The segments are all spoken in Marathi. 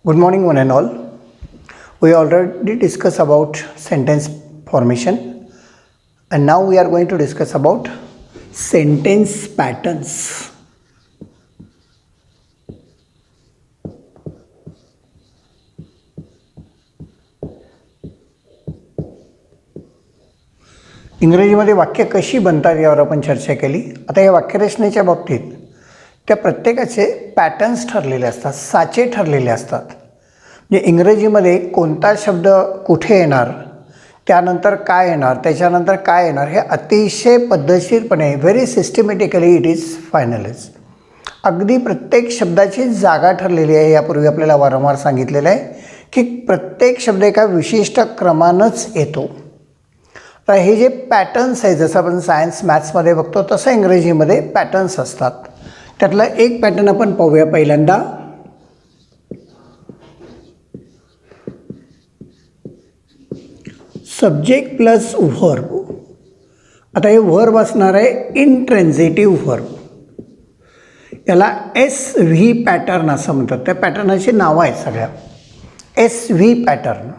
Good morning, one and all. We already discussed about sentence formation, and now we are going to discuss about sentence patterns. इंग्रजीमध्ये वाक्य कशी बनतात यावर आपण चर्चा केली. आता या वाक्यरचनेच्या बाबतीत त्या प्रत्येकाचे पॅटर्न्स ठरलेले असतात, साचे ठरलेले असतात. म्हणजे इंग्रजीमध्ये कोणता शब्द कुठे येणार, त्यानंतर काय येणार, त्याच्यानंतर काय येणार, हे अतिशय पद्धतशीरपणे very systematically it is finalise. अगदी प्रत्येक शब्दाची जागा ठरलेली आहे. यापूर्वी आपल्याला वारंवार सांगितलेलं आहे की प्रत्येक शब्द एका विशिष्ट क्रमानंच येतो. तर हे जे पॅटर्न्स आहे, जसं आपण सायन्स मॅथ्समध्ये बघतो तसं इंग्रजीमध्ये पॅटर्न्स असतात. त्यातलं एक पॅटर्न आपण पाहूया पहिल्यांदा. Subject plus verb. आता हे व्हर्ब असणार आहे इंट्रान्झिटिव्ह व्हर्ब. याला SV पॅटर्न असं म्हणतात. त्या पॅटर्नची नावं आहेत सगळ्या. SV pattern.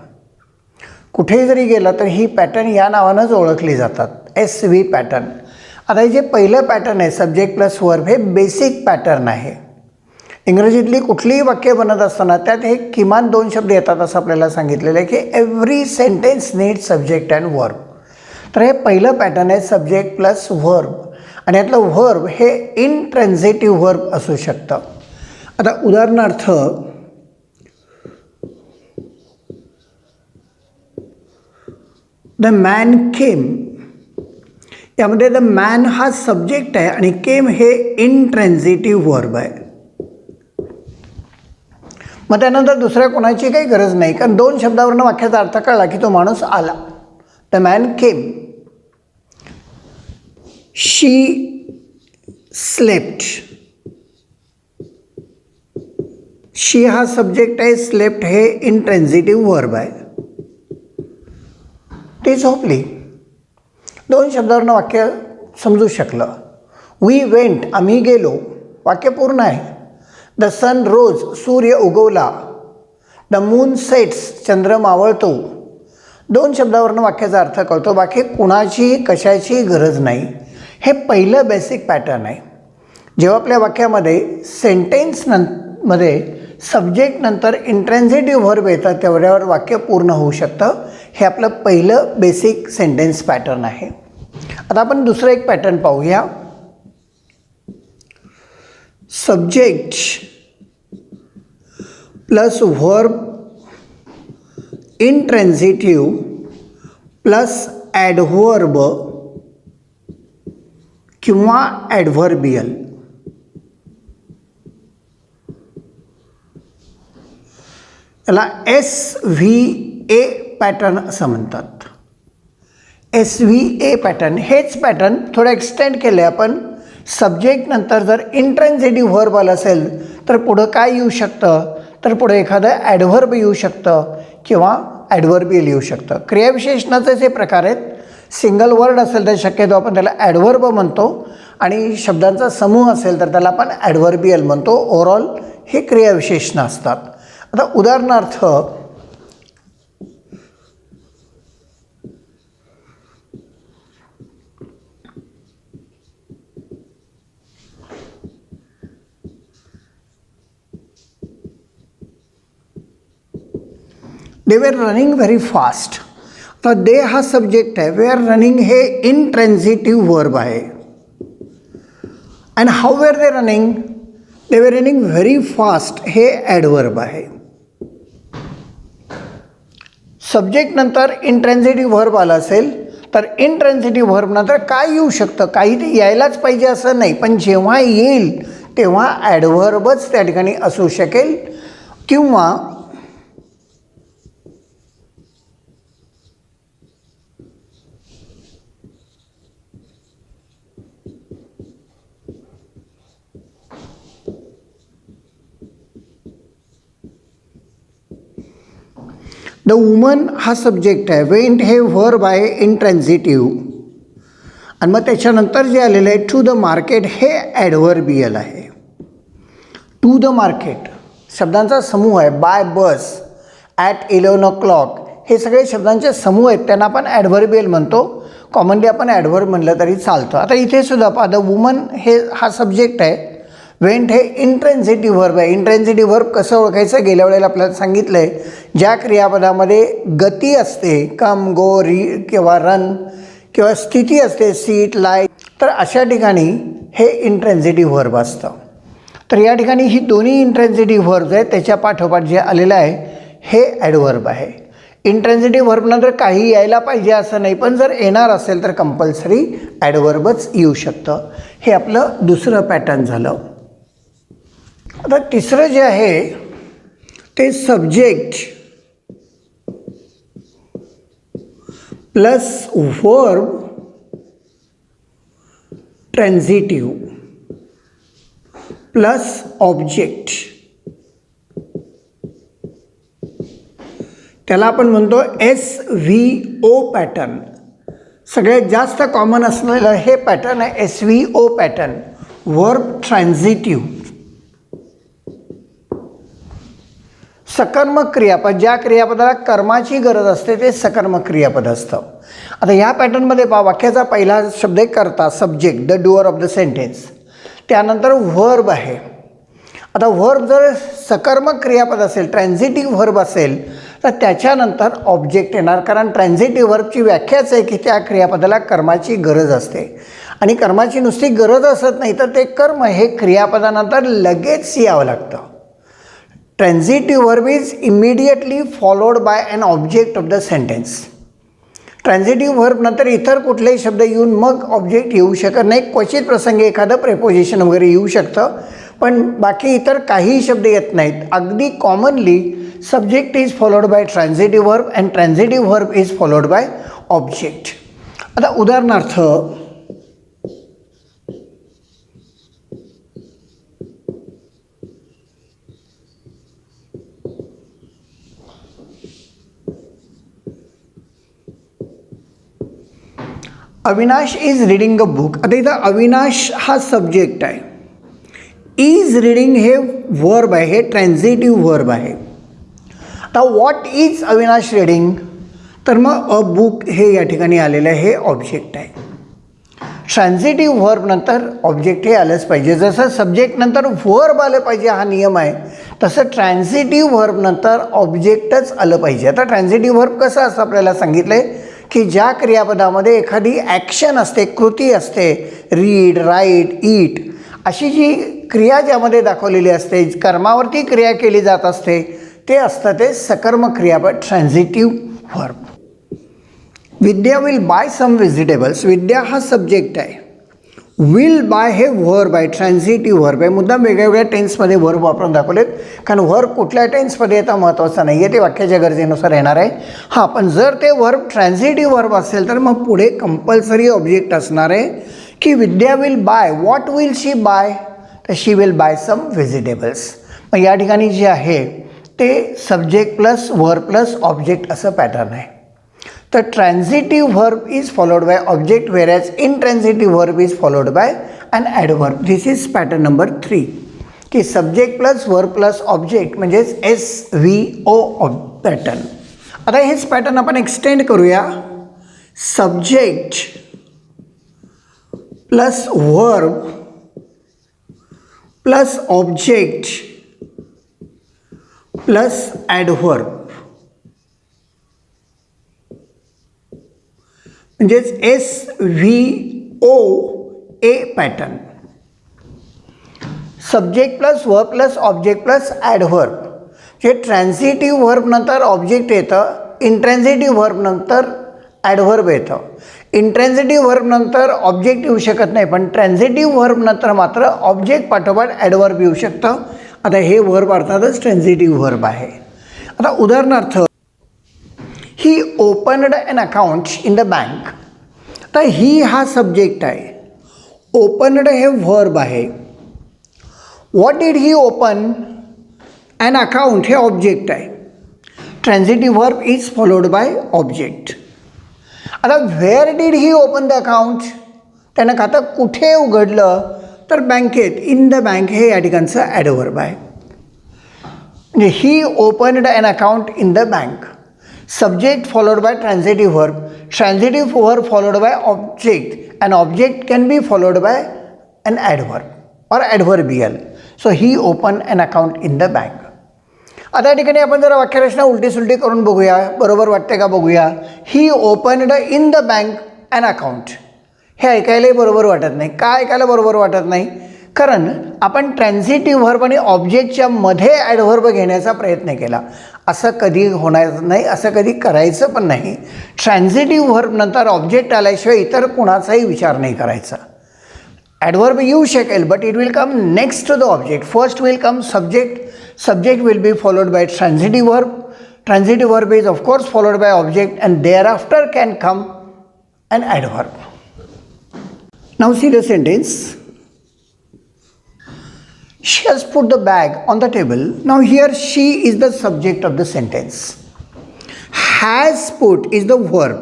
कुठेही जरी गेलं तर ही पॅटर्न या नावानंच ओळखली जातात, SV पॅटर्न. आता हे जे पहिलं पॅटर्न आहे सब्जेक्ट प्लस व्हर्ब, हे बेसिक पॅटर्न आहे. इंग्रजीतली कुठलीही वाक्य बनत असताना त्यात हे किमान 2 शब्द येतात असं आपल्याला सांगितलेलं आहे की every sentence need subject and verb. तर हे पहिलं पॅटर्न आहे सब्जेक्ट प्लस व्हर्ब, आणि यातलं व्हर्ब हे इंट्रान्झिटिव्ह व्हर्ब असू शकतं. आता उदाहरणार्थ द मॅन केम, यामध्ये द मॅन हा सब्जेक्ट आहे आणि केम हे इंट्रान्झिटिव्ह व्हर्ब आहे. मग त्यानंतर दुसऱ्या कोणाची काही गरज नाही, कारण 2 शब्दावरून वाक्याचा अर्थ कळला की तो माणूस आला. The man came. She slept. She हा सब्जेक्ट आहे, स्लेप्ट हे इंट्रान्झिटिव्ह व्हर्ब आहे. ती झोपली. 2 शब्दावरून वाक्य समजू शकलं. वी वेंट, आम्ही गेलो, वाक्य पूर्ण आहे. द सन रोज, सूर्य उगवला. द मून सेट्स, चंद्र मावळतो. 2 शब्दावरून वाक्याचा अर्थ कळतो, बाकी कुणाची कशाची गरज नाही. हे पहिलं बेसिक पॅटर्न आहे. जेव्हा आपल्या वाक्यामध्ये सेंटेन्समध्ये सब्जेक्ट नंतर इंट्रान्झिटिव्ह व्हर्ब येतात तेवढ्यावर वाक्य पूर्ण होऊ शकतं. हे आपलं पहिलं बेसिक सेंटेन्स पॅटर्न आहे. आता आपण दुसरं एक पॅटर्न पाहूया. Subject plus verb intransitive plus adverb किंवा ॲडव्हर्बियल. याला SVA पॅटर्न असं म्हणतात. SVA pattern. हेच पॅटर्न थोडं एक्सटेंड केलं आहे आपण. सब्जेक्ट नंतर जर इंट्रान्झिटिव्ह व्हर्ब आलं असेल तर पुढं काय येऊ शकतं, तर पुढे एखादं ॲडव्हर्ब येऊ शकतं किंवा ॲडव्हर्बियल येऊ शकतं. क्रियाविशेषणाचे जे प्रकार आहेत, सिंगल वर्ड असेल तर शक्यतो आपण त्याला ॲडव्हर्ब म्हणतो, आणि शब्दांचा समूह असेल तर त्याला आपण ॲडव्हर्बियल म्हणतो. ओव्हरऑल हे क्रियाविशेषणं असतात. आता उदाहरणार्थ दे वर रनिंग व्हेरी फास्ट. तर दे हा सब्जेक्ट आहे, वे आर रनिंग हे इंट्रान्झिटिव्ह व्हर्ब आहे. And how were they running, they were running very fast हे ॲडव्हर्ब आहे. सब्जेक्ट नंतर इंट्रान्झिटिव्ह व्हर्ब आला असेल तर इंट्रान्झिटिव्ह व्हर्ब नंतर काय येऊ शकतं, काही ते यायलाच पाहिजे असं नाही, पण जेव्हा येईल तेव्हा ॲडव्हर्बच त्या ठिकाणी असू शकेल. किंवा द वुमन हा सब्जेक्ट आहे, वेंट हे व्हर्ब आहे इंट्रान्झिटिव्ह, आणि मग त्याच्यानंतर जे आलेलं आहे टू द मार्केट हे ॲडव्हर्बियल आहे. टू द मार्केट शब्दांचा समूह आहे. बाय बस, ॲट 11 o'clock, हे सगळे शब्दांचे समूह आहेत, त्यांना आपण ॲडव्हर्बियल म्हणतो. कॉमनली आपण ॲडव्हर्ब म्हणलं तरी चालतं. आता इथे सुद्धा पहा, द वुमन हे हा सब्जेक्ट आहे. वेंट हे इंट्रेन्सिटिव्ह व्हर्ब आहे. इंट्रेन्सिटिव्ह व्हर्ब कसं ओळखायचं गेल्या वेळेला आपल्याला सांगितलं आहे. ज्या क्रियापदामध्ये गती असते, कम, गो, री किंवा रन, किंवा स्थिती असते, सीट, लाय, तर अशा ठिकाणी हे इंट्रेन्सिटिव्ह व्हर्ब असतं. तर या ठिकाणी ही दोन्ही इंट्रेन्सिटिव्ह व्हर्ब्स आहेत. त्याच्या पाठोपाठ जे आलेलं आहे हे ॲडव्हर्ब आहे. इंट्रेन्सिटिव्ह व्हर्बनंतर काही यायला पाहिजे असं नाही, पण जर येणार असेल तर कंपल्सरी ॲडव्हर्बच येऊ शकतं. हे आपलं दुसरं पॅटर्न झालं. आता तिसरं जे आहे ते subject plus verb transitive plus object, त्याला आपण म्हणतो SVO पॅटर्न. सगळ्यात जास्त कॉमन असलेलं हे पॅटर्न आहे SVO पॅटर्न, व्हर्ब ट्रान्झिटिव्ह. सकर्मक क्रियापद, ज्या क्रियापदाला कर्माची गरज असते ते सकर्मक क्रियापद असतं. आता ह्या पॅटर्नमध्ये पहा, वाक्याचा पहिला शब्द आहे कर्ता, subject, the doer of the sentence. त्यानंतर व्हर्ब आहे. आता व्हर्ब जर सकर्मक क्रियापद असेल, ट्रान्झिटिव्ह व्हर्ब असेल, तर त्याच्यानंतर ऑब्जेक्ट येणार. कारण ट्रान्झिटिव्ह व्हर्बची व्याख्याच आहे की त्या क्रियापदाला कर्माची गरज असते. आणि कर्माची नुसती गरज असत नाही, तर ते कर्म हे क्रियापदानंतर लगेच यावं लागतं. Transitive verb is immediately followed by an object of the sentence. Transitive verb नंतर इतर कुठलेही शब्द येऊन मग ऑब्जेक्ट येऊ शकत नाही. क्वचित प्रसंगी एखादं प्रेपोजिशन वगैरे येऊ शकतं, पण बाकी इतर काहीही शब्द येत नाहीत. अगदी commonly subject is followed by transitive verb and transitive verb is followed by object. आता उदाहरणार्थ, Avinash is reading a book. आता इथं अविनाश हा सब्जेक्ट आहे. इज रीडिंग हे व्हर्ब आहे, हे ट्रान्झिटिव्ह व्हर्ब आहे. आता व्हॉट इज अविनाश रीडिंग, तर मग अ बुक हे या ठिकाणी आलेलं आहे, हे ऑब्जेक्ट आहे. ट्रान्झिटिव्ह व्हर्ब नंतर ऑब्जेक्ट हे आलंच पाहिजे. जसं सब्जेक्ट नंतर व्हर्ब आलं पाहिजे हा नियम आहे, तसं ट्रान्झिटिव्ह व्हर्ब नंतर ऑब्जेक्टच आलं पाहिजे. आता ट्रान्झिटिव्ह व्हर्ब कसं असतं आपल्याला सांगितलं आहे की ज्या क्रियापदामध्ये एखादी ॲक्शन असते, कृती असते, रीड, राईट, ईट, अशी जी क्रिया ज्यामध्ये दाखवलेली असते, कर्मावरती क्रिया केली जात असते, ते असतं ते सकर्मक क्रियापद transitive verb. Vidya will buy some vegetables. Vidya हा सब्जेक्ट आहे. विल बाय हे व्हर्ब आहे, ट्रान्झिटिव्ह व्हर्ब आहे. मुद्दाम वेगवेगळ्या टेन्समध्ये व्हर्ब वापरून दाखवलेत, कारण व्हर्ब कुठल्या टेन्समध्ये येतं महत्त्वाचं नाही आहे, ते वाक्याच्या गरजेनुसार येणार आहे. हां, पण जर ते व्हर्ब ट्रान्झिटिव्ह व्हर्ब असेल तर मग पुढे कंपल्सरी ऑब्जेक्ट असणार आहे की Vidya will buy. What will she buy, तर she will buy some vegetables. मग या ठिकाणी जे आहे ते subject plus verb plus object असं पॅटर्न आहे. तर transitive verb is followed by object, whereas intransitive verb is followed by an adverb. This is pattern number 3 की subject plus verb plus object म्हणजेच SVO पॅटर्न. आता हेच पॅटर्न आपण एक्सटेंड करूया. Subject plus verb plus object plus adverb, म्हणजेच SVOA pattern. Subject plus verb plus object plus adverb. जे ट्रान्झिटिव्ह व्हर्ब नंतर ऑब्जेक्ट येतं, इंट्रान्झिटिव्ह व्हर्ब नंतर ॲडव्हर्ब येतं. इंट्रान्झिटिव्ह व्हर्ब नंतर ऑब्जेक्ट येऊ शकत नाही, पण ट्रान्झिटिव्ह व्हर्ब नंतर मात्र ऑब्जेक्ट पाठोपाठ ॲडव्हर्ब येऊ शकतं. आता हे व्हर्ब अर्थातच ट्रान्झिटिव्ह व्हर्ब आहे. आता उदाहरणार्थ, he opened an account in the bank. तर ही हा सब्जेक्ट आहे, ओपनड हे व्हर्ब आहे. What did he open, an account हे ऑब्जेक्ट आहे. Transitive verb is followed by object. आता where did he open the account, त्यानं खातं कुठे उघडलं, तर बँकेत, इन द बँक हे या ठिकाणचं ॲडव्हर्ब आहे. म्हणजे he opened an account in the bank. Subject followed by transitive verb. Transitive verb followed by object and object can be followed by an adverb or adverbial. So he open an account in the bank. आता या ठिकाणी आपण जरा वाक्यरचना उलटी सुलटी करून बघूया, बरोबर वाटते का बघूया. He opened in the bank an account. हे ऐकायलाही बरोबर वाटत नाही. का ऐकायला बरोबर वाटत नाही? कारण आपण ट्रान्झिटिव्ह व्हर्ब आणि ऑब्जेक्टच्या मध्ये ॲडव्हर्ब घेण्याचा प्रयत्न केला. असं कधी होणार नाही, असं कधी करायचं पण नाही. ट्रान्झिटिव्ह व्हर्ब नंतर ऑब्जेक्ट आल्याशिवाय इतर कुणाचाही विचार नाही करायचा. ॲडव्हर्ब येऊ शकेल but it will come next to the object. First will come subject. Subject will be followed by transitive verb. Transitive verb is of course followed by object and thereafter can come an adverb. Now see the sentence. She has put the bag on the table. Now here she is the subject of the sentence. Has put is the verb.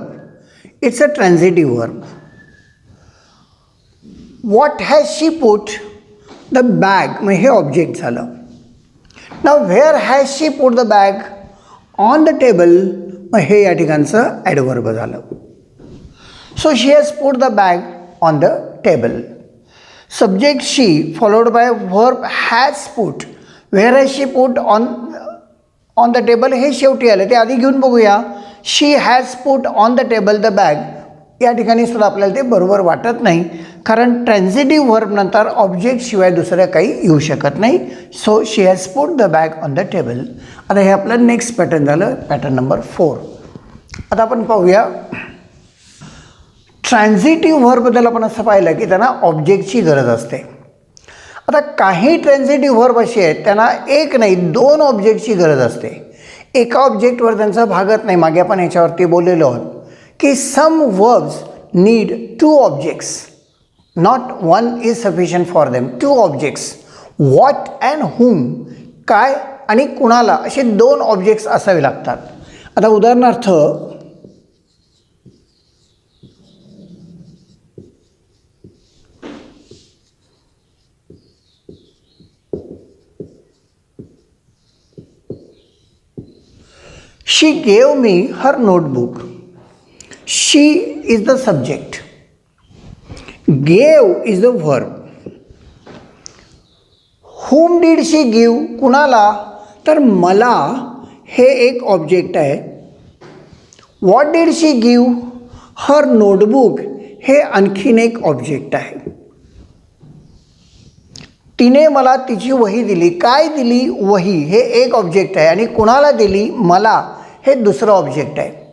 It's a transitive verb. What has she put? The bag. मग हे ऑब्जेक्ट झालं. Now where has she put the bag? On the table. मग हे या ठिकाणचं ॲडव्हर्ब झालं. So she has put the bag on the table. Subject she followed by verb has put. Where has she put? On the table. हे शेवटी आलं, ते आधी घेऊन बघूया. She has put on the table the bag. या ठिकाणी सुद्धा आपल्याला ते बरोबर वाटत नाही, कारण ट्रान्झिटिव्ह व्हर्ब नंतर ऑब्जेक्ट शिवाय दुसरं काही येऊ शकत नाही. So she has put the bag on the table. आता हे आपलं नेक्स्ट पॅटर्न झालं, पॅटर्न नंबर 4. आता आपण पाहूया ट्रान्झिटिव्ह व्हर्बबद्दल. आपण असं पाहिलं की त्यांना ऑब्जेक्टची गरज असते. आता काही ट्रान्झिटिव्ह व्हर्ब असे आहेत त्यांना एक नाही 2 ऑब्जेक्टची गरज असते. एका ऑब्जेक्टवर त्यांचा भागत नाही. मागे आपण याच्यावरती बोललेलो आहोत की some verbs need 2 objects. Not 1 is sufficient for them. 2 objects. What and whom. काय आणि कुणाला, असे 2 ऑब्जेक्ट्स असावे लागतात. आता उदाहरणार्थ she gave me her notebook. She is the subject. Gave is the verb. Whom did she give? कुणाला? तर मला हे एक ऑब्जेक्ट आहे. What did she give? Her notebook हे आणखीन एक ऑब्जेक्ट आहे. तिने मला तिची वही दिली. काय दिली? वही. हे एक ऑब्जेक्ट आहे आणि कुणाला दिली? मला. हे दुसरं ऑब्जेक्ट आहे.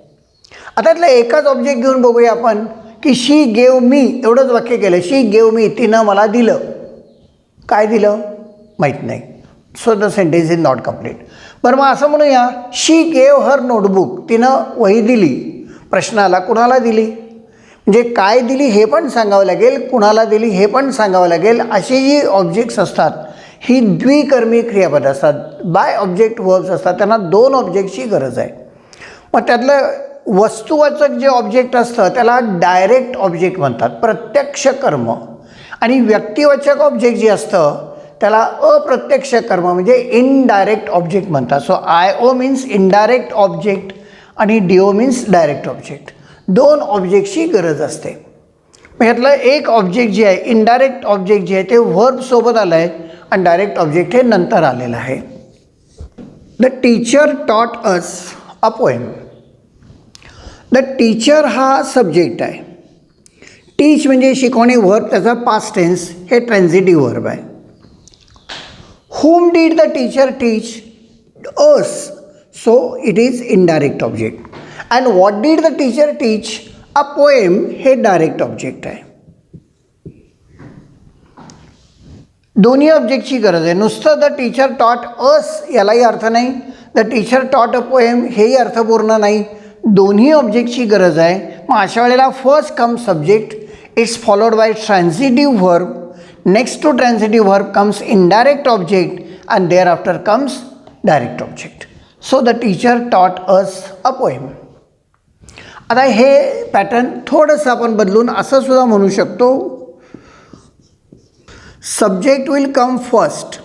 आता यातलं एकच ऑब्जेक्ट घेऊन बघूया आपण की शी गेव मी. एवढंच वाक्य केलं. शी गेव मी. तिनं मला दिलं. काय दिलं माहीत नाही. So the sentence is not complete. बरं मग असं म्हणूया शी गेव हर नोटबुक. तिनं वही दिली. प्रश्नाला कुणाला दिली, म्हणजे काय दिली हे पण सांगावं लागेल, कुणाला दिली हे पण सांगावं लागेल. अशी जी ऑब्जेक्ट्स असतात ही द्विकर्मी क्रियापद असतात. बाय ऑब्जेक्ट वर्ब्स असतात. त्यांना 2 ऑब्जेक्टची गरज आहे. मग त्यातलं वस्तुवाचक जे ऑब्जेक्ट असतं त्याला डायरेक्ट ऑब्जेक्ट म्हणतात, प्रत्यक्ष कर्म. आणि व्यक्तिवाचक ऑब्जेक्ट जे असतं त्याला अप्रत्यक्ष कर्म म्हणजे इनडायरेक्ट ऑब्जेक्ट म्हणतात. So IO means indirect object आणि DO मीन्स डायरेक्ट ऑब्जेक्ट. 2 ऑब्जेक्टची गरज असते. मग यातलं एक ऑब्जेक्ट जे आहे इनडायरेक्ट ऑब्जेक्ट जे आहे ते व्हर्बसोबत आलं आहे आणि डायरेक्ट ऑब्जेक्ट हे नंतर आलेलं आहे. The teacher taught us a poem. The teacher हा सब्जेक्ट आहे. टीच म्हणजे शिकवणे व्हर्ब, त्याचा पास्ट टेन्स हे ट्रान्झिटिव्ह व्हर्ब आहे. whom did the teacher teach? Us. So it is indirect object. And what did the teacher teach? A poem हे डायरेक्ट ऑब्जेक्ट आहे. दोन्ही ऑब्जेक्टची गरज आहे. नुसतं द टीचर टॉट अस यालाही अर्थ नाही, the teacher taught a poem हेही अर्थपूर्ण नाही. दोन्ही ऑब्जेक्टची गरज आहे. मग अशा वेळेला first come subject, it's followed by transitive verb. Next to transitive verb comes indirect object and thereafter comes direct object. So the teacher taught us a poem. आता हे पॅटर्न थोडंसं आपण बदलून असं सुद्धा म्हणू शकतो. Subject will come first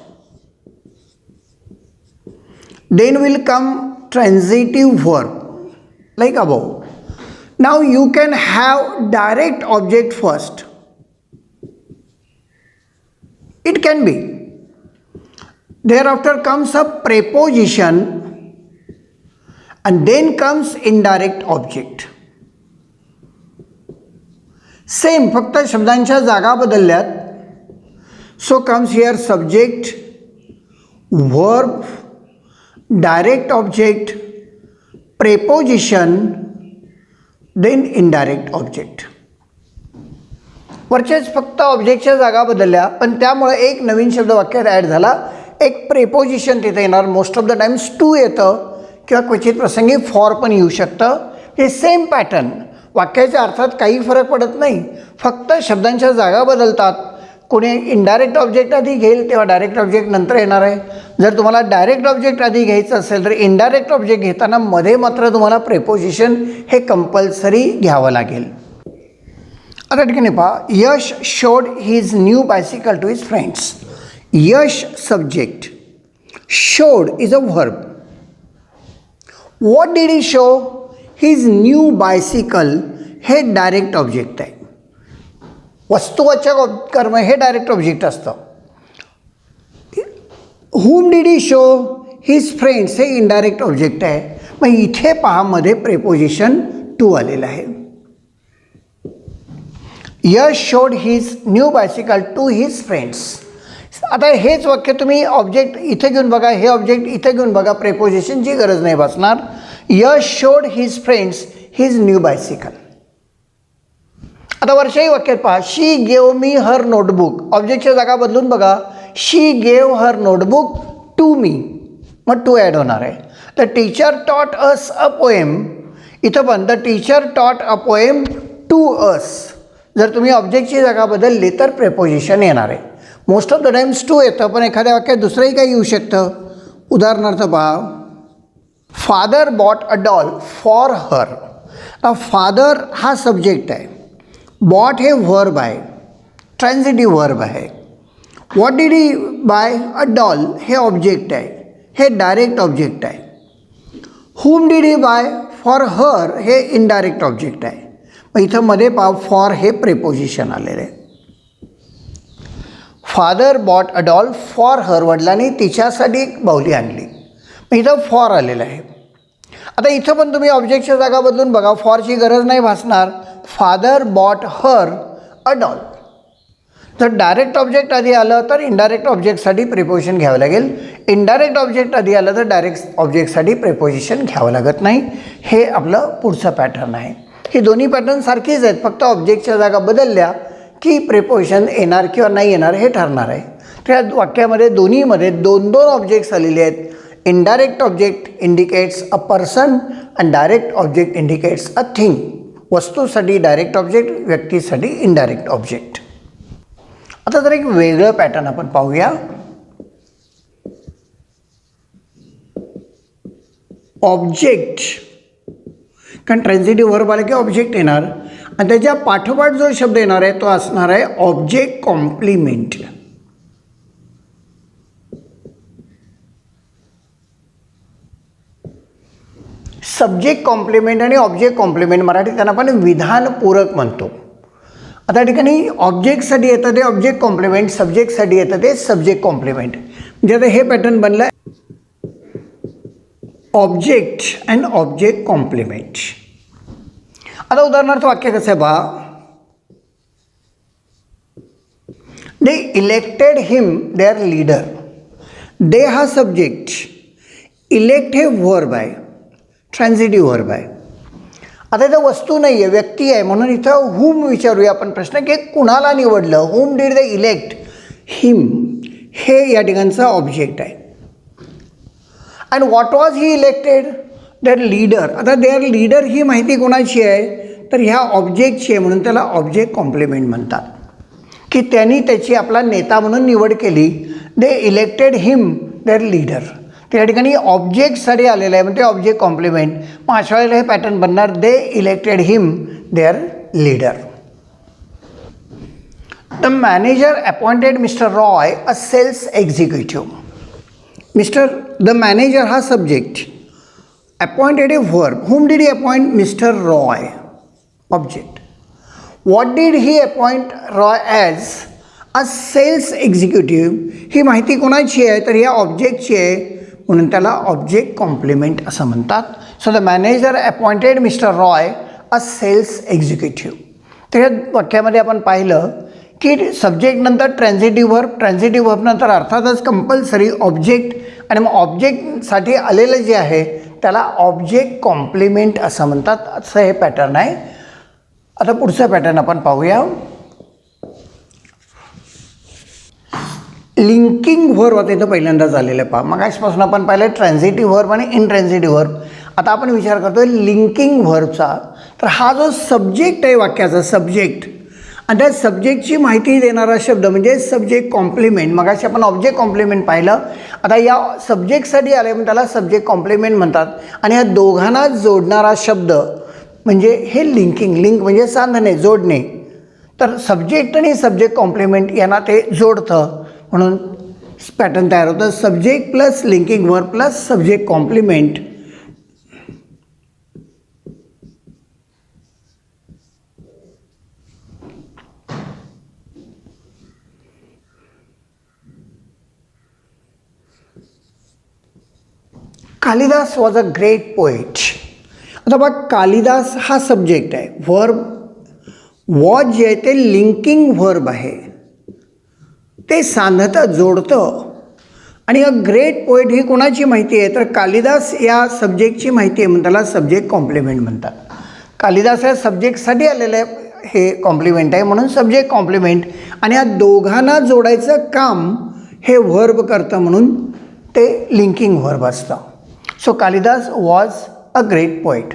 then will come transitive verb like above. Now you can have direct object first. It can be. Thereafter comes a preposition and then comes indirect object. Same, फक्त शब्दांच्या जागा बदलल्यात. So comes here subject, verb, direct object, preposition, then indirect object. वरचेच फक्त ऑब्जेक्टच्या जागा बदलल्या, पण त्यामुळे एक नवीन शब्द वाक्यात ॲड झाला. एक प्रेपोजिशन तिथे येणार. Most of the times to येतं किंवा क्वचित प्रसंगी फॉर पण येऊ शकतं. हे सेम पॅटर्न, वाक्याच्या अर्थात काही फरक पडत नाही, फक्त शब्दांच्या जागा बदलतात. कोणी इनडायरेक्ट ऑब्जेक्ट आधी घेईल तेव्हा डायरेक्ट ऑब्जेक्ट नंतर येणार आहे. जर तुम्हाला डायरेक्ट ऑब्जेक्ट आधी घ्यायचं असेल तर इनडायरेक्ट ऑब्जेक्ट घेताना मध्ये मात्र तुम्हाला प्रेपोजिशन हे कंपल्सरी घ्यावं लागेल. आता ठिकाणी पहा, Yash showed his new bicycle to his friends. Yash subject, showed is a verb. What did he show? His new bicycle हे डायरेक्ट ऑब्जेक्ट आहे. वस्तुवाचक कर्म हे डायरेक्ट ऑब्जेक्ट असतं. whom did he show? his friends हे इनडायरेक्ट ऑब्जेक्ट आहे. मग इथे पहा मध्ये प्रेपोजिशन टू आलेलं आहे. Yash showed his new bicycle to his friends. आता हेच वाक्य तुम्ही ऑब्जेक्ट इथे घेऊन बघा, हे ऑब्जेक्ट इथे घेऊन बघा, प्रेपोजिशनची गरज नाही बसणार. Yash showed his friends his new bicycle. आता वरच्याही वाक्यात पहा, शी गेव मी हर नोटबुक. ऑब्जेक्टच्या जागा बदलून बघा, she gave her notebook to me, मग टू ॲड होणार आहे. The teacher taught us a poem. इथं पण the teacher taught a poem to us. जर तुम्ही ऑब्जेक्टची जागा बदलली तर प्रेपोजिशन येणार आहे. Most of the times to येतं, पण एखाद्या वाक्यात दुसरंही काही येऊ शकतं. उदाहरणार्थ पहा, father bought a doll for her. Father हा सब्जेक्ट आहे, बॉट हे वर्ब आहे, ट्रान्झिटिव्ह वर्ब आहे. What did he buy? A doll हे ऑब्जेक्ट आहे, हे डायरेक्ट ऑब्जेक्ट आहे. Whom did he buy? For her हे इनडायरेक्ट ऑब्जेक्ट आहे. मग इथं मध्ये पहा, फॉर हे प्रेपोजिशन आलेलं आहे. Father bought a doll for her, वडिलांनी तिच्यासाठी एक बाहुली आणली. मग इथं फॉर आलेलं आहे. आता इथं पण तुम्ही ऑब्जेक्टच्या जागा बदलून बघा, फॉरची गरज नाही भासणार. Father bought her a doll. जर डायरेक्ट ऑब्जेक्ट आधी आलं तर इनडायरेक्ट ऑब्जेक्टसाठी प्रेपोजिशन घ्यावं लागेल. इनडायरेक्ट ऑब्जेक्ट आधी आलं तर डायरेक्ट ऑब्जेक्टसाठी प्रेपोजिशन घ्यावं लागत नाही. हे आपलं पुढचं पॅटर्न आहे. ही दोन्ही पॅटर्न सारखीच आहेत, फक्त ऑब्जेक्टच्या जागा बदलल्या की प्रेपोजिशन येणार किंवा नाही येणार हे ठरणार आहे. त्या वाक्यामध्ये दोन्हीमध्ये दोन दोन ऑब्जेक्ट्स आलेले आहेत. Indirect object indicates a person and direct object indicates a thing. वस्तूसाठी डायरेक्ट ऑब्जेक्ट, व्यक्तीसाठी इनडायरेक्ट ऑब्जेक्ट. आता जर एक वेगळं पॅटर्न आपण पाहूया. ऑब्जेक्ट, कारण ट्रान्झिटिव्ह वर्ब आला की ऑब्जेक्ट येणार आणि त्याच्या पाठोपाठ जो शब्द येणार आहे तो असणार आहे ऑब्जेक्ट कॉम्प्लिमेंट. सब्जेक्ट कॉम्प्लिमेंट आणि ऑब्जेक्ट कॉम्प्लिमेंट, मराठीत त्यांना आपण विधानपूरक म्हणतो. आता ठिकाणी ऑब्जेक्टसाठी येतं ते ऑब्जेक्ट कॉम्प्लिमेंट, सब्जेक्टसाठी येतं ते सब्जेक्ट कॉम्प्लिमेंट. म्हणजे आता हे पॅटर्न बनलं आहे ऑब्जेक्ट अँड ऑब्जेक्ट कॉम्प्लिमेंट. आता उदाहरणार्थ वाक्य कसं आहे पहा, दे इलेक्टेड हिम देअर लीडर. दे हा सब्जेक्ट, इलेक्ट हे वर्ब आहे, ट्रान्झिटिव्ह वर्ब आहे. आता इथं वस्तू नाही आहे, व्यक्ती आहे, म्हणून इथं हुम विचारूया आपण प्रश्न की कुणाला निवडलं. हुम डिड दे इलेक्ट? हिम हे या ठिकाणचं ऑब्जेक्ट आहे. And what was he elected? Their leader. आता देअर लीडर ही माहिती कोणाची आहे तर ह्या ऑब्जेक्टची आहे, म्हणून त्याला ऑब्जेक्ट कॉम्प्लिमेंट म्हणतात की त्यांनी त्याची आपला नेता म्हणून निवड केली. दे इलेक्टेड हिम देअर लीडर. त्या ठिकाणी ऑब्जेक्टसाठी आलेलं आहे म्हणजे ऑब्जेक्ट कॉम्प्लिमेंट. मग अशा वेळेला हे पॅटर्न बनणार they elected him their leader. The manager appointed mister Roy a sales executive. Mister the manager हा subject, appointed a verb. whom did he appoint? Mr. Roy. Object. What did he appoint Roy as a sales executive? ही माहिती कोणाची आहे तर या ऑब्जेक्टची आहे, म्हणून त्याला ऑब्जेक्ट कॉम्प्लिमेंट असं म्हणतात. So the manager appointed mister Roy a sales executive. तर या वाक्यामध्ये आपण पाहिलं की सब्जेक्ट नंतर ट्रान्झिटिव्ह वर्ब, ट्रान्झिटिव्ह वर्ब नंतर अर्थातच कंपल्सरी ऑब्जेक्ट, आणि मग ऑब्जेक्टसाठी आलेलं जे आहे त्याला ऑब्जेक्ट कॉम्प्लिमेंट असं म्हणतात. असं हे पॅटर्न आहे. आता पुढचं पॅटर्न आपण पाहूया. लिंकिंग वर्ब आता इथं पहिल्यांदा झालेलं आहे. पहा मगासपासून आपण पाहिलं ट्रान्झिटिव्ह वर्ब आणि इनट्रान्झिटिव्ह वर्ब. आता आपण विचार करतोय लिंकिंग वर्बचा. तर हा जो सब्जेक्ट आहे वाक्याचा सब्जेक्ट, आणि त्या सब्जेक्टची माहिती देणारा शब्द म्हणजे सब्जेक्ट कॉम्प्लिमेंट. मगाशी आपण ऑब्जेक्ट कॉम्प्लिमेंट पाहिलं. आता या सब्जेक्टसाठी आले म्हणून त्याला सब्जेक्ट कॉम्प्लिमेंट म्हणतात. आणि या दोघांना जोडणारा शब्द म्हणजे हे लिंकिंग. लिंक म्हणजे सांधणे, जोडणे. तर सब्जेक्ट आणि सब्जेक्ट कॉम्प्लिमेंट यांना ते जोडतं, म्हणून पॅटर्न तयार होतं. Subject plus linking verb plus subject complement. Kalidas was a great poet. आता बघ कालिदास हा सब्जेक्ट आहे. वर्ब वॉज जे आहे ते लिंकिंग वर्ब आहे, ते सांधतं जोडतं. आणि अ ग्रेट पोएट ही कोणाची माहिती आहे तर कालिदास या सब्जेक्टची माहिती आहे, म्हणून त्याला सब्जेक्ट कॉम्प्लिमेंट म्हणतात. कालिदास या सब्जेक्टसाठी आलेलं आहे हे कॉम्प्लिमेंट आहे, म्हणून सब्जेक्ट कॉम्प्लिमेंट. आणि या दोघांना जोडायचं काम हे वर्ब करतं, म्हणून ते लिंकिंग वर्ब असतं. So Kalidas was a great poet.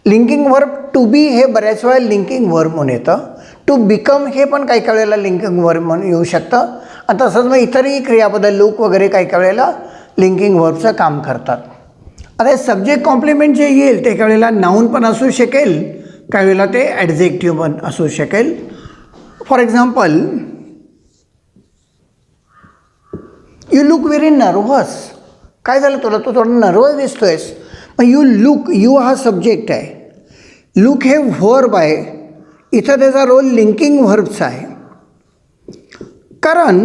Linking verb to be हे बऱ्याच वेळा लिंकिंग वर्ब म्हणून येतं. टू बिकम हे पण काही काही वेळेला लिंकिंग वर्ब म्हणून येऊ शकतं. आणि तसंच मग इतरही क्रियापद लूक वगैरे काही काही वेळेला लिंकिंग वर्बचं काम करतात. आता हे सब्जेक्ट कॉम्प्लिमेंट जे येईल ते काही वेळेला नाऊन पण असू शकेल, काही वेळेला ते ॲडजेक्टिव्ह पण असू शकेल. For example, you look very nervous. काय झालं तुला, तू थोडं नर्वस दिसतोयस. मग यू लुक, यू हा सब्जेक्ट आहे, लुक हे व्हर्ब आहे. इथं त्याचा रोल लिंकिंग व्हर्बचा आहे, कारण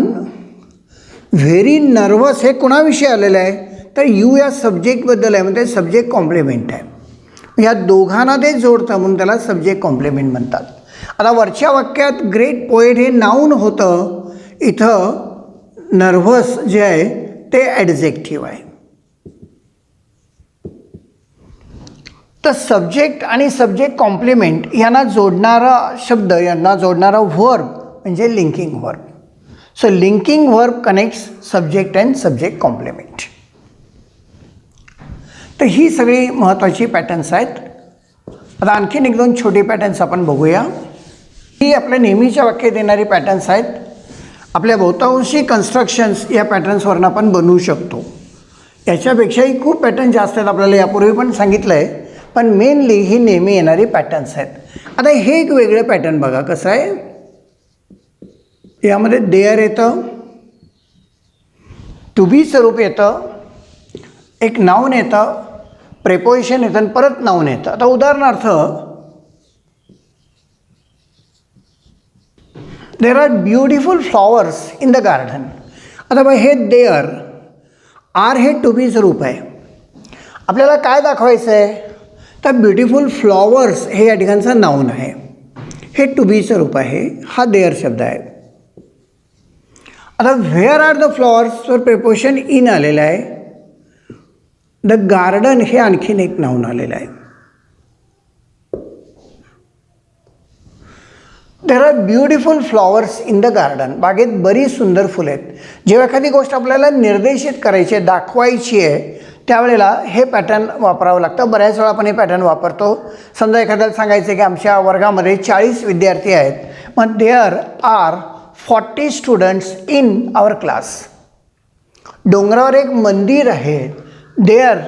व्हेरी नर्वस हे कुणाविषयी आलेलं आहे तर यू या सब्जेक्टबद्दल आहे, म्हणजे सब्जेक्ट कॉम्प्लिमेंट आहे. या दोघांना ते जोडतं, म्हणून त्याला सब्जेक्ट कॉम्प्लिमेंट म्हणतात. आता वरच्या वाक्यात ग्रेट पोएट हे नाऊन होतं, इथं नर्व्हस जे आहे ते ॲडजेक्टिव्ह आहे. तर सब्जेक्ट आणि सब्जेक्ट कॉम्प्लिमेंट यांना जोडणारा शब्द, यांना जोडणारा वर्ब म्हणजे linking verb. So linking verb connects subject and subject complement. तर ही सगळी महत्त्वाची पॅटर्न्स आहेत. आता आणखीन एक दोन छोटे पॅटर्न्स आपण बघूया. ही आपल्या नेहमीच्या वाक्यात येणारी पॅटर्न्स आहेत. आपल्या बहुतांशी कन्स्ट्रक्शन्स या पॅटर्न्सवरून आपण बनवू शकतो. याच्यापेक्षाही खूप पॅटर्न जास्त आहेत, आपल्याला यापूर्वी पण सांगितलं आहे, पण मेनली ही नेहमी येणारी पॅटर्न्स आहेत. आता हे एक वेगळं पॅटर्न बघा कसं आहे. यामध्ये देअर येतं, टू बी स्वरूप येतं, एक नाऊन येतं, प्रेपोजिशन येतं आणि परत नाऊन येतं. आता उदाहरणार्थ, there are beautiful flowers in the garden. आता बघा हे देअर, आर हे टू बी स्वरूप आहे. आपल्याला काय दाखवायचं आहे तर ब्युटिफुल फ्लॉवर्स हे या ठिकाणचं नाऊन आहे, हे टू बी स्वरूप आहे, हा देअर शब्द आहे. आता व्हेअर आर द फ्लॉवर्सवर प्रेपोजिशन इन आलेलं आहे. द गार्डन हे आणखीन एक नाऊन आलेलं आहे. There are beautiful flowers in the garden. बागेत बरीच सुंदर फुलं आहेत. जेव्हा एखादी गोष्ट आपल्याला निर्देशित करायची आहे, दाखवायची आहे, त्यावेळेला हे पॅटर्न वापरावं लागतं. बऱ्याच वेळा आपण हे पॅटर्न वापरतो. समजा एखाद्याला सांगायचं की आमच्या वर्गामध्ये 40 विद्यार्थी आहेत, मग there are 40 students in our class. डोंगरावर एक मंदिर आहे, there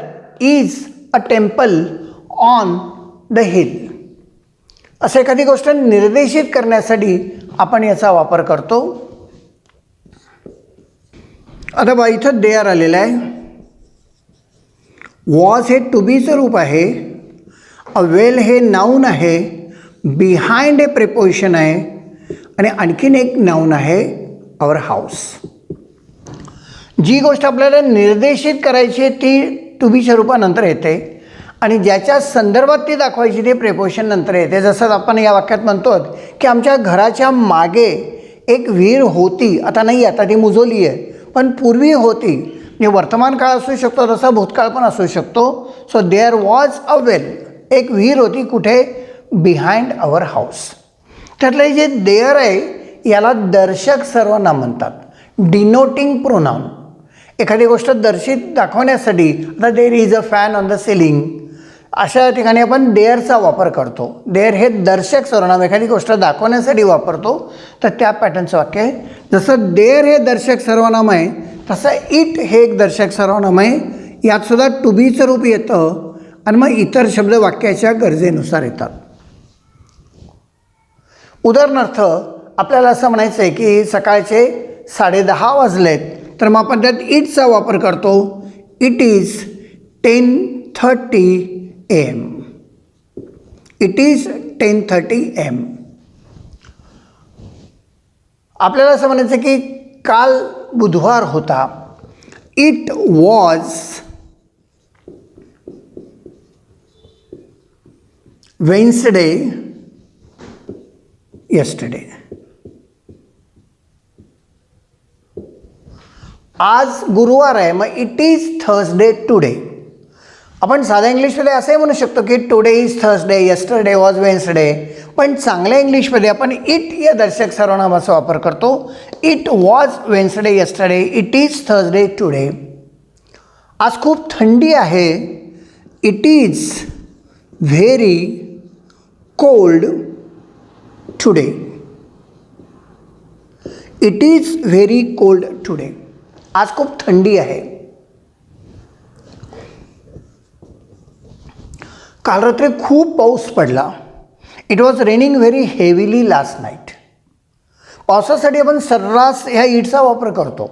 is a temple on the hill. असं एखादी गोष्ट निर्देशित करण्यासाठी आपण याचा वापर करतो. आता बा इथं देअर आलेला आहे, वॉज हे टू बीचं रूप आहे, अ वेल हे नाऊन आहे, बिहाइंड हे प्रिपोजिशन आहे आणि आणखीन एक नाऊन आहे आवर हाऊस. जी गोष्ट आपल्याला निर्देशित करायची आहे ती टू बीच्या रूपानंतर येते आणि ज्याच्या संदर्भात ती दाखवायची ते प्रिपोजिशन नंतर येते. जसं आपण या वाक्यात म्हणतो की आमच्या घराच्या मागे एक विहीर होती, आता नाही, आता ती मुजवली आहे, पण पूर्वी होती. म्हणजे वर्तमान काळ असू शकतो, तसा भूतकाळ पण असू शकतो. So there was a well, एक विहीर होती कुठे, बिहाइंड आवर हाऊस. त्यातलं जे देअर आहे याला दर्शक सर्वनाम म्हणतात, डिनोटिंग प्रोनाउन. एखादी गोष्ट दर्शित दाखवण्यासाठी, आता there is a fan on the ceiling, अशा ठिकाणी आपण देअरचा वापर करतो. देअर हे दर्शक सर्वनाम एखादी गोष्ट दाखवण्यासाठी वापरतो, तर त्या पॅटर्नचं वाक्य आहे. जसं देअर हे दर्शक सर्वनाम आहे तसं इट हे एक दर्शक सर्वनाम आहे. यातसुद्धा टू बीचं रूप येतं आणि मग इतर शब्द वाक्याच्या गरजेनुसार येतात. उदाहरणार्थ आपल्याला असं म्हणायचं आहे की सकाळचे 10:30 वाजलेत, तर मग आपण त्यात इटचा वापर करतो. It is 10:30 AM. It is 10:30 AM. आपल्याला असं म्हणायचं की काल बुधवार होता. It was Wednesday yesterday. आज गुरुवार आहे, मग इट इज थर्सडे टुडे. आपण साध्या इंग्लिशमध्ये असंही म्हणू शकतो की today is Thursday, yesterday was Wednesday. पण चांगल्या इंग्लिशमध्ये आपण इट या दर्शक सर्वनामाचा वापर करतो. It was Wednesday yesterday, it is Thursday today. आज खूप थंडी आहे. It is very cold today. It is very cold today. आज खूप थंडी आहे. काल रात्री खूप पाऊस पडला. It was raining very heavily last night. पावसासाठी आपण सर्रास ह्या इटचा वापर करतो.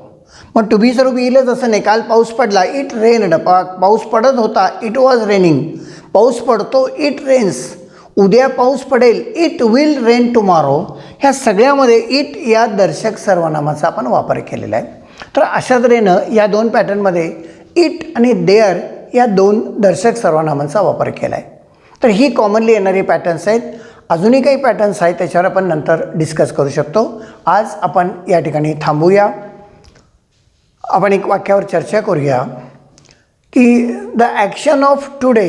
मग टू बी स्वरूप येईलच असं नाही. काल पाऊस पडला, इट रेन्ड. पाऊस पडत होता, इट वॉज रेनिंग. पाऊस पडतो, इट रेन्स. उद्या पाऊस पडेल, इट विल रेन टुमॉरो. ह्या सगळ्यामध्ये इट या दर्शक सर्वनामाचा आपण वापर केलेला आहे. तर अशा तऱ्हेनं या दोन पॅटर्नमध्ये इट आणि देअर या दोन दर्शक सर्वनामांचा वापर केला आहे. तर ही कॉमनली येणारी पॅटर्न्स आहेत. अजूनही काही पॅटर्न्स आहेत, त्याच्यावर आपण नंतर डिस्कस करू शकतो. आज आपण या ठिकाणी थांबूया. आपण एक वाक्यावर चर्चा करूया की the action of today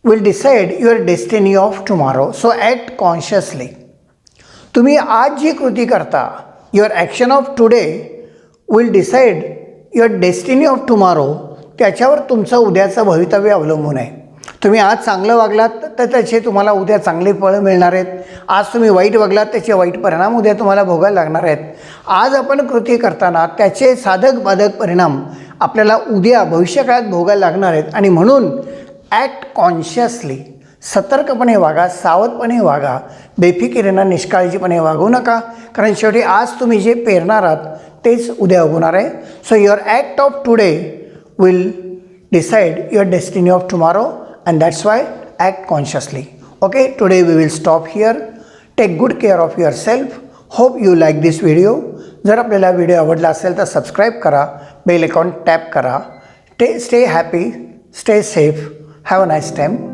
will decide your destiny of tomorrow, so act consciously. तुम्ही आज जी कृती करता, your action of today will decide your destiny of tomorrow, त्याच्यावर तुमचं उद्याचं भवितव्य अवलंबून आहे. तुम्ही आज चांगलं वागलात तर त्याचे तुम्हाला उद्या चांगले फळं मिळणार आहेत. आज तुम्ही वाईट वागलात त्याचे वाईट परिणाम उद्या तुम्हाला भोगायला लागणार आहेत. आज आपण कृती करताना त्याचे साधक बाधक परिणाम आपल्याला उद्या भविष्यकाळात भोगायला लागणार आहेत. आणि म्हणून ॲक्ट कॉन्शियसली, सतर्कपणे वागा, सावधपणे वागा, बेफिकिरीनं निष्काळजीपणे वागू नका. कारण शेवटी आज तुम्ही जे पेरणार आहात तेच उद्या उगवणार आहे. So your act of today will decide your destiny of tomorrow, and that's why act consciously. Okay, today we will stop here. Take good care of yourself. Hope you like this video. जर आपल्याला व्हिडिओ आवडला असेल तर सबस्क्राईब करा, बेल आयकॉन टॅप करा. Stay happy, stay safe. Have a nice time.